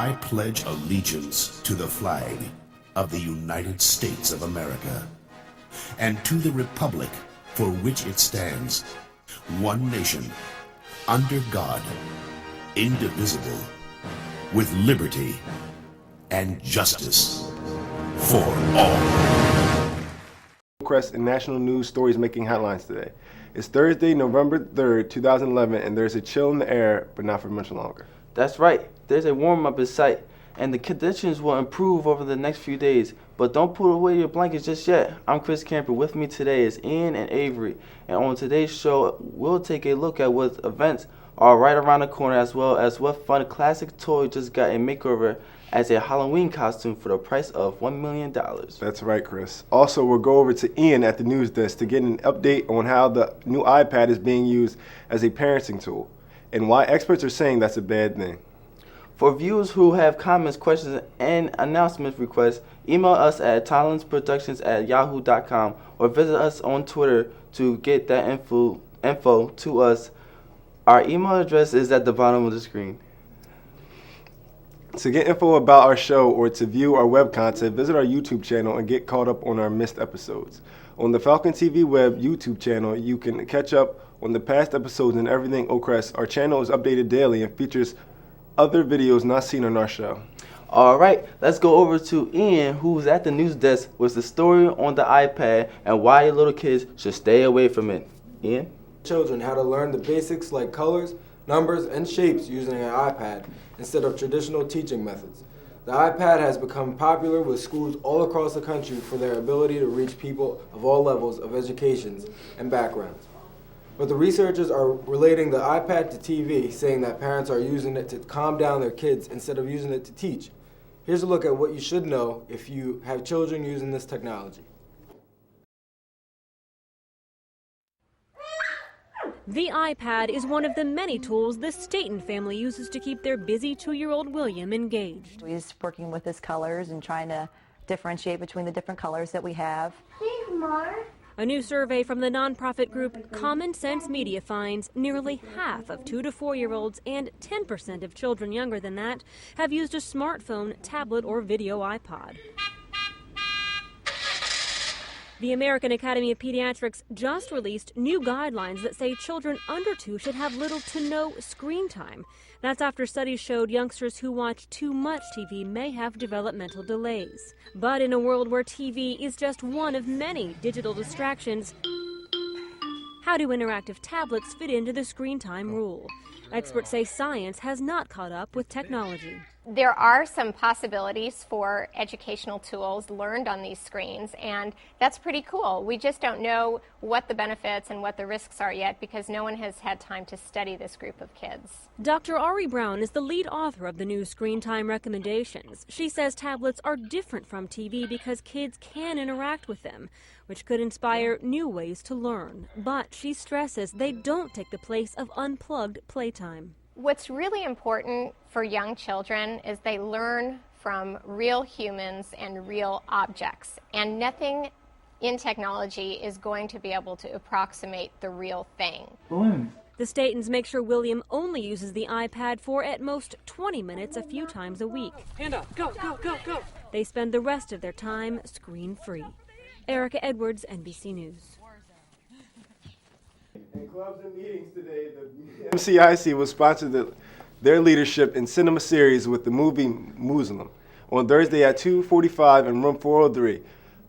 I pledge allegiance to the flag of the United States of America and to the republic for which it stands, one nation, under God, indivisible, with liberty and justice for all. Crest and national news stories making headlines today. It's Thursday, November 3rd, 2011, and there's a chill in the air, but not for much longer. That's right. There's a warm-up in sight, and the conditions will improve over the next few days. But don't put away your blankets just yet. I'm Chris Camper. With me today is Ian and Avery. And on today's show, we'll take a look at what events are right around the corner, as well as what fun classic toy just got a makeover as a Halloween costume for the price of $1 million. That's right, Chris. Also, we'll go over to Ian at the news desk to get an update on how the new iPad is being used as a parenting tool and why experts are saying that's a bad thing. For viewers who have comments, questions, and announcement requests, email us at talontsproductions@yahoo.com or visit us on Twitter to get that info to us. Our email address is at the bottom of the screen. To get info about our show or to view our web content, visit our YouTube channel and get caught up on our missed episodes. On the Falcon TV Web YouTube channel, you can catch up on the past episodes and everything Oakcrest. Our channel is updated daily and features other videos not seen on our show. All right, let's go over to Ian, who's at the news desk with the story on the iPad and why your little kids should stay away from it. Ian? Children how to learn the basics like colors, numbers, and shapes using an iPad instead of traditional teaching methods. The iPad has become popular with schools all across the country for their ability to reach people of all levels of educations and backgrounds. But the researchers are relating the iPad to TV, saying that parents are using it to calm down their kids instead of using it to teach. Here's a look at what you should know if you have children using this technology. The iPad is one of the many tools the Staten family uses to keep their busy 2-year-old William engaged. He's working with his colors and trying to differentiate between the different colors that we have. Thanks, Mom. A new survey from the nonprofit group Common Sense Media finds nearly half of 2 to 4-year-olds and 10% of children younger than that have used a smartphone, tablet, or video iPod. The American Academy of Pediatrics just released new guidelines that say children under 2 should have little to no screen time. That's after studies showed youngsters who watch too much TV may have developmental delays. But in a world where TV is just one of many digital distractions, how do interactive tablets fit into the screen time rule? Experts say science has not caught up with technology. There are some possibilities for educational tools learned on these screens, and that's pretty cool. We just don't know what the benefits and what the risks are yet because no one has had time to study this group of kids. Dr. Ari Brown is the lead author of the new screen time recommendations. She says tablets are different from TV because kids can interact with them, which could inspire new ways to learn. But she stresses they don't take the place of unplugged playtime. What's really important for young children is they learn from real humans and real objects, and nothing in technology is going to be able to approximate the real thing. The Statens make sure William only uses the iPad for at most 20 minutes a few times a week. Hand up, go, go, go, go. They spend the rest of their time screen-free. Erica Edwards, NBC News. In clubs and meetings today, the MCIC will sponsor their leadership in cinema series with the movie Muslim on Thursday at 2:45 in room 403.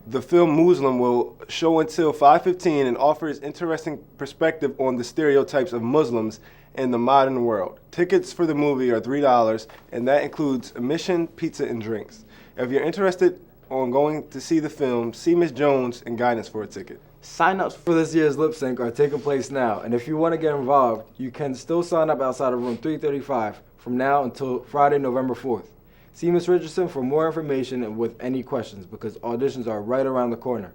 The film Muslim will show until 5:15 and offers interesting perspective on the stereotypes of Muslims in the modern world. Tickets for the movie are $3, and that includes admission, pizza, and drinks. If you're interested on going to see the film, see Ms. Jones and guidance for a ticket. Sign-ups for this year's lip sync are taking place now, and if you want to get involved, you can still sign up outside of room 335 from now until Friday, November 4th. See Ms. Richardson for more information and with any questions because auditions are right around the corner.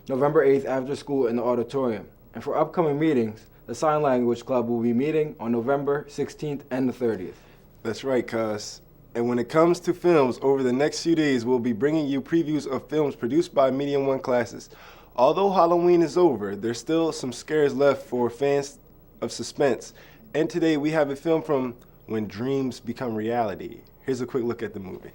November 8th after school in the auditorium. And for upcoming meetings, the Sign Language Club will be meeting on November 16th and the 30th. That's right, cuz. And when it comes to films, over the next few days, we'll be bringing you previews of films produced by Medium 1 classes. Although Halloween is over, there's still some scares left for fans of suspense. And today we have a film from When Dreams Become Reality. Here's a quick look at the movie.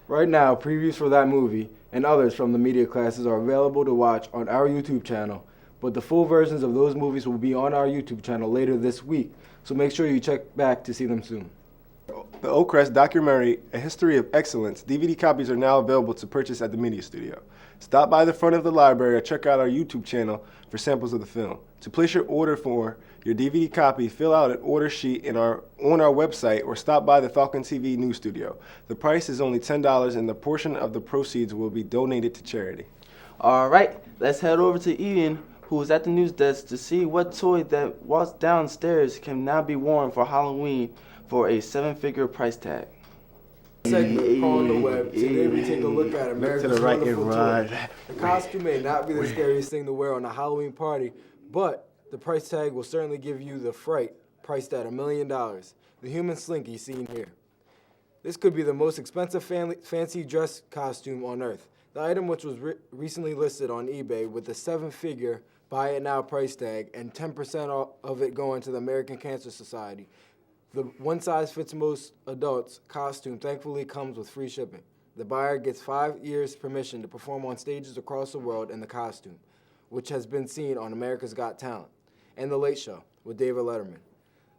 Right now, previews for that movie and others from the media classes are available to watch on our YouTube channel, but the full versions of those movies will be on our YouTube channel later this week, so make sure you check back to see them soon. The Oakcrest documentary, A History of Excellence, DVD copies are now available to purchase at the Media Studio. Stop by the front of the library or check out our YouTube channel for samples of the film. To place your order for your DVD copy, fill out an order sheet on our website or stop by the Falcon TV News-Studio. The price is only $10 and the portion of the proceeds will be donated to charity. All right, let's head over to Ian, who was at the news desk, to see what toy that was downstairs can now be worn for Halloween for a 7-figure price tag. Segment on the web. Today we take a look at America's to the right Wonderful and Toy. right. The costume may not be the scariest thing to wear on a Halloween party, but the price tag will certainly give you the fright, priced at $1 million. The human slinky seen here. This could be the most expensive fancy dress costume on Earth. The item, which was recently listed on eBay with a 7-figure buy it now price tag and 10% of it going to the American Cancer Society. The one-size-fits-most adults costume thankfully comes with free shipping. The buyer gets 5 years permission to perform on stages across the world in the costume, which has been seen on America's Got Talent and The Late Show with David Letterman.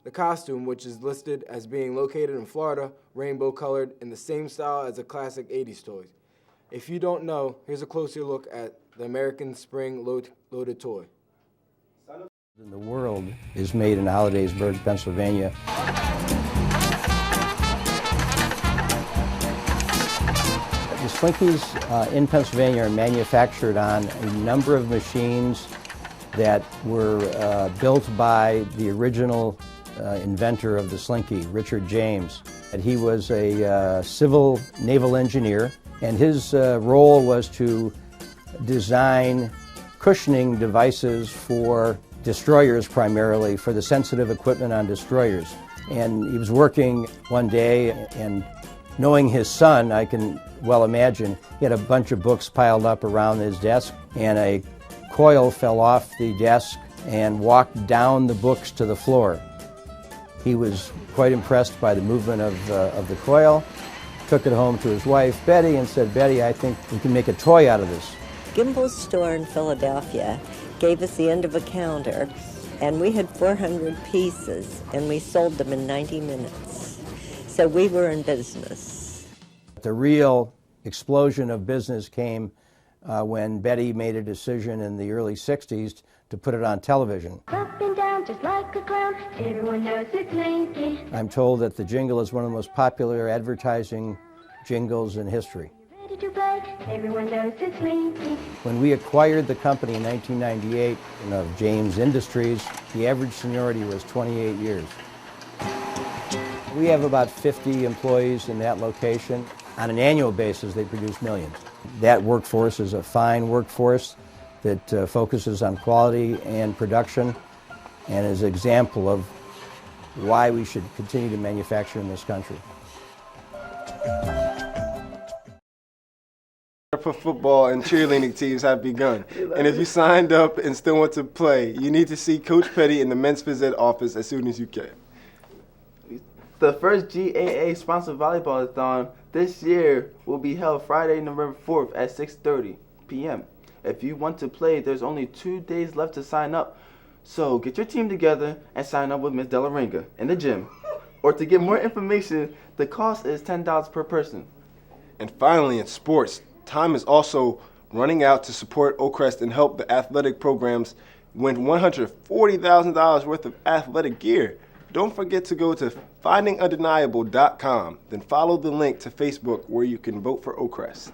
The costume, which is listed as being located in Florida, rainbow-colored in the same style as a classic 80s toy. If you don't know, here's a closer look at the American Spring Loaded Toy. In the world is made in Hollidaysburg, Pennsylvania. The Slinkies in Pennsylvania are manufactured on a number of machines that were built by the original inventor of the Slinky, Richard James. And he was a civil naval engineer, and his role was to design cushioning devices for destroyers, primarily for the sensitive equipment on destroyers. And he was working one day, and knowing his son, I can well imagine, he had a bunch of books piled up around his desk, and a coil fell off the desk and walked down the books to the floor. He was quite impressed by the movement of the coil, took it home to his wife, Betty, and said, "Betty, I think we can make a toy out of this." Gimbel's store in Philadelphia gave us the end of a counter, and we had 400 pieces, and we sold them in 90 minutes. So we were in business. The real explosion of business came when Betty made a decision in the early 60s to put it on television. Up and down just like a clown, everyone knows it's Slinky. I'm told that the jingle is one of the most popular advertising jingles in history. Ready to play, everyone knows it's Slinky. When we acquired the company in 1998 of James Industries, the average seniority was 28 years. We have about 50 employees in that location. On an annual basis, they produce millions. That workforce is a fine workforce that focuses on quality and production and is an example of why we should continue to manufacture in this country. Football and cheerleading teams have begun. And if you signed up and still want to play, you need to see Coach Petty in the men's phys ed office as soon as you can. The first GAA-sponsored volleyball-a-thon this year will be held Friday, November 4th at 6:30 p.m. If you want to play, there's only 2 days left to sign up. So get your team together and sign up with Ms. Delarenga in the gym. Or to get more information, the cost is $10 per person. And finally, in sports, time is also running out to support Oakcrest and help the athletic programs win $140,000 worth of athletic gear. Don't forget to go to findingundeniable.com, then follow the link to Facebook where you can vote for Oakcrest.